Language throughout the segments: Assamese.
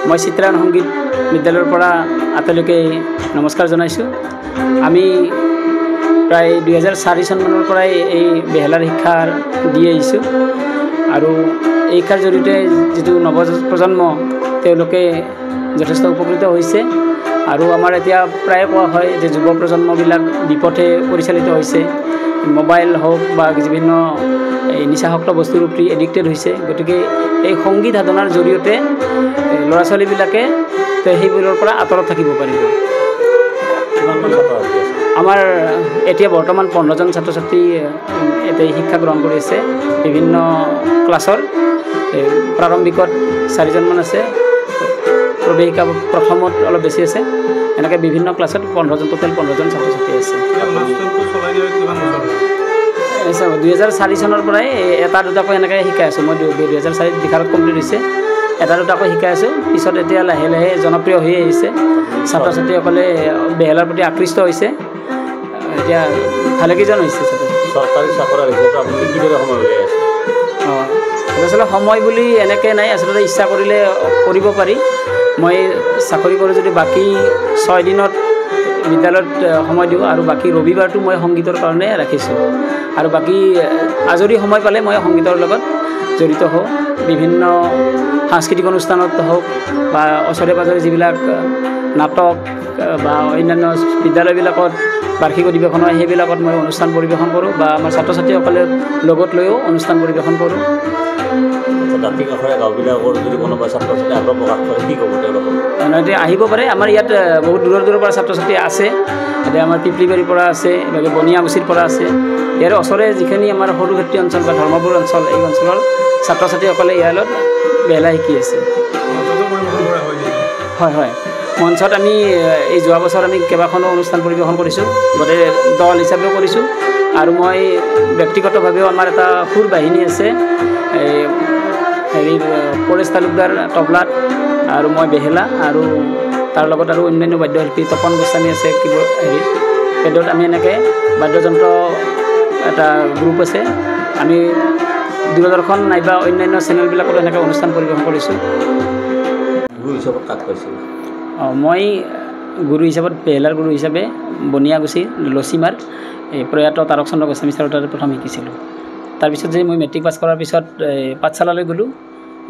মই চিত্ৰায়ন সংগীত বিদ্যালয়ৰ পৰা আটাইলৈকে নমস্কাৰ জনাইছোঁ। আমি প্ৰায় 2004 চনমানৰ পৰাই এই বেহেলাৰ শিক্ষা দি আহিছোঁ আৰু এই শিক্ষাৰ জৰিয়তে যিটো নৱপ্ৰজন্ম তেওঁলোকে যথেষ্ট উপকৃত হৈছে আৰু আমাৰ এতিয়া প্ৰায় কোৱা হয় যে যুৱ প্ৰজন্মবিলাক বিপথে পৰিচালিত হৈছে, মোবাইল হওক বা বিভিন্ন নিচাসক্ত বস্তুৰ প্ৰতি এডিক্টেড হৈছে। গতিকে এই সংগীত সাধনাৰ জৰিয়তে ল'ৰা ছোৱালীবিলাকে সেইবোৰৰ পৰা আঁতৰত থাকিব পাৰিব। আমাৰ এতিয়া বৰ্তমান 15জন ছাত্ৰ ছাত্ৰী এতিয়া শিক্ষা গ্ৰহণ কৰি আছে বিভিন্ন ক্লাছৰ। প্ৰাৰম্ভিকত 4জনমান আছে, প্ৰৱেশিকা প্ৰথমত অলপ বেছি আছে, এনেকৈ বিভিন্ন ক্লাছত 15জন, টোটেল 15জন ছাত্ৰ ছাত্ৰী আছে। 2004 চনৰ পৰাই এটা দুটাকৈ এনেকৈ শিকাই আছোঁ। মই 2004 বিশালত কমপ্লিট হৈছে, এটা দুটাকৈ শিকাই আছোঁ। পিছত এতিয়া লাহে লাহে জনপ্ৰিয় হৈ আহিছে, ছাত্ৰ ছাত্ৰীসকলে বেহেলাৰ প্ৰতি আকৃষ্ট হৈছে। এতিয়া ভালেকেইজন হৈছে চৰকাৰী চাকৰি হিচাপে আপুনি কিদৰে সময় উলিয়াই আছে? আচলতে সময় বুলি এনেকৈ নাই, আচলতে ইচ্ছা কৰিলে কৰিব পাৰি। মই চাকৰি কৰোঁ যদি বাকী 6 দিনত বিদ্যালয়ত সময় দিওঁ আৰু বাকী ৰবিবাৰটো মই সংগীতৰ কাৰণে ৰাখিছোঁ। আৰু বাকী আজৰি সময় পালে মই সংগীতৰ লগত জড়িত হওঁ। বিভিন্ন সাংস্কৃতিক অনুষ্ঠানত হওক বা ওচৰে পাঁজৰে যিবিলাক নাটক বা অন্যান্য বিদ্যালয়বিলাকত বাৰ্ষিক অধিৱেশন হয় সেইবিলাকত মই অনুষ্ঠান পৰিৱেশন কৰোঁ বা আমাৰ ছাত্ৰ ছাত্ৰীসকলে লগত লৈও অনুষ্ঠান পৰিৱেশন কৰোঁ। জাতি কাষৰীয়া গাঁওবিলাকৰ যদি কোনোবা ছাত্ৰ ছাত্ৰী আগ্ৰহ প্ৰকাশ কৰে কি ক'ব তেওঁলোকক? এতিয়া আহিব পাৰে। আমাৰ ইয়াত বহুত দূৰৰ দূৰৰ পৰা ছাত্ৰ ছাত্ৰী আছে। এতিয়া আমাৰ পিপলিবাৰীৰ পৰা আছে, এইভাগে বনিয়াগুচিৰ পৰা আছে। ইয়াৰ ওচৰে যিখিনি আমাৰ সৰুক্ষেত্ৰী অঞ্চল বা ধৰ্মপুৰ অঞ্চল, এই অঞ্চলৰ ছাত্ৰ ছাত্ৰীসকলে ইয়াত বেহেলা শিকি আছে। হয় হয়, মঞ্চত আমি এই যোৱা বছৰ আমি কেইবাখনো অনুষ্ঠান পৰিৱেশন কৰিছোঁ, গোটেই দল হিচাপেও কৰিছোঁ আৰু মই ব্যক্তিগতভাৱেও আমাৰ এটা সুৰ বাহিনী আছে, হেৰি পৰেশ তালুকদাৰ তবলাত আৰু মই বেহেলা আৰু তাৰ লগত আৰু অন্যান্য বাদ্যশিল্পী তপন গোস্বামী আছে কিবোৰ্ড পেডত। আমি এনেকৈ বাদ্যযন্ত্ৰ এটা গ্ৰুপ আছে। আমি দূৰদৰ্শন নাইবা অন্যান্য চেনেলবিলাকত এনেকৈ অনুষ্ঠান পৰিৱেশন কৰিছোঁ। গুৰু হিচাপত কাক পাইছিল? মই গুৰু হিচাপত বেহেলাৰ গুৰু হিচাপে বনিয়াগুচি লচিমাৰ প্ৰয়াত তাৰক চন্দ্ৰ গোস্বামী ছাৰৰ তাতে প্ৰথম শিকিছিলোঁ। তাৰপিছত যে মই মেট্ৰিক পাছ কৰাৰ পিছত পাঠশালালৈ গ'লোঁ।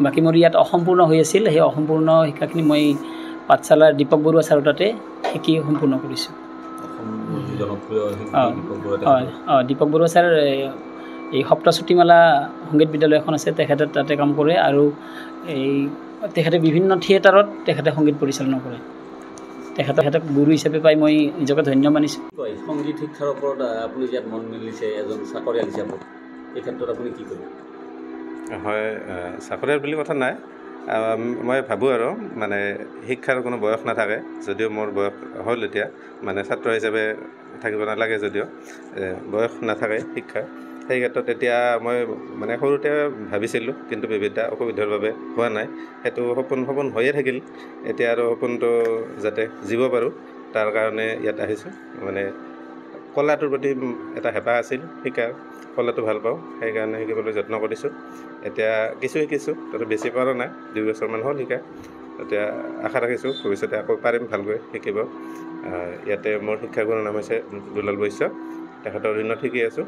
বাকী মোৰ ইয়াত অসম্পূৰ্ণ হৈ আছিল, সেই অসম্পূৰ্ণ শিক্ষাখিনি মই পাঠশালাৰ দীপক বৰুৱা ছাৰৰ তাতে শিকি সম্পূৰ্ণ কৰিছোঁ। দীপক বৰুৱা ছাৰ এই সপ্তশ্ৰুতিমালা সংগীত বিদ্যালয় এখন আছে, তেখেতে তাতে কাম কৰে আৰু তেখেতে বিভিন্ন থিয়েটাৰত তেখেতে সংগীত পৰিচালনা কৰে। তেখেতক গুৰু হিচাপে পাই মই নিজকে ধন্য মানিছোঁ। সংগীত শিক্ষাৰ ওপৰত আপুনি ইয়াত মন মেলিছে এজন চাকৰিয়াল হিচাপত, এই ক্ষেত্ৰত আপুনি কি ক'ব? হয়, চাকৰিয়াল বুলি কথা নাই। মই ভাবোঁ আৰু মানে শিক্ষাৰ কোনো বয়স নাথাকে। যদিও মোৰ বয়স হ'ল এতিয়া, মানে ছাত্ৰ হিচাপে থাকিব নালাগে যদিও বয়স নাথাকে শিক্ষাৰ। সেই ক্ষেত্ৰত এতিয়া মই মানে সৰুতে ভাবিছিলোঁ, কিন্তু বিভিন্ন অসুবিধাৰ বাবে হোৱা নাই। সেইটো সপোন হৈয়ে থাকিল। এতিয়া আৰু সপোনটো যাতে জীব পাৰোঁ তাৰ কাৰণে ইয়াত আহিছোঁ। মানে কলাটোৰ প্ৰতি এটা হেঁপাহ আছিল, শিকাৰ কলাটো ভাল পাওঁ, সেইকাৰণে শিকিবলৈ যত্ন কৰিছোঁ। এতিয়া কিছু শিকিছোঁ, তাতে বেছি পৰা নাই, 2 বছৰমান হ'ল শিকা। এতিয়া আশা ৰাখিছোঁ ভৱিষ্যতে আকৌ পাৰিম ভালকৈ শিকিব। ইয়াতে মোৰ শিক্ষাগুৰুৰ নাম হৈছে দুলাল বৈশ্য, তেখেতৰ অধীনত শিকি আছোঁ।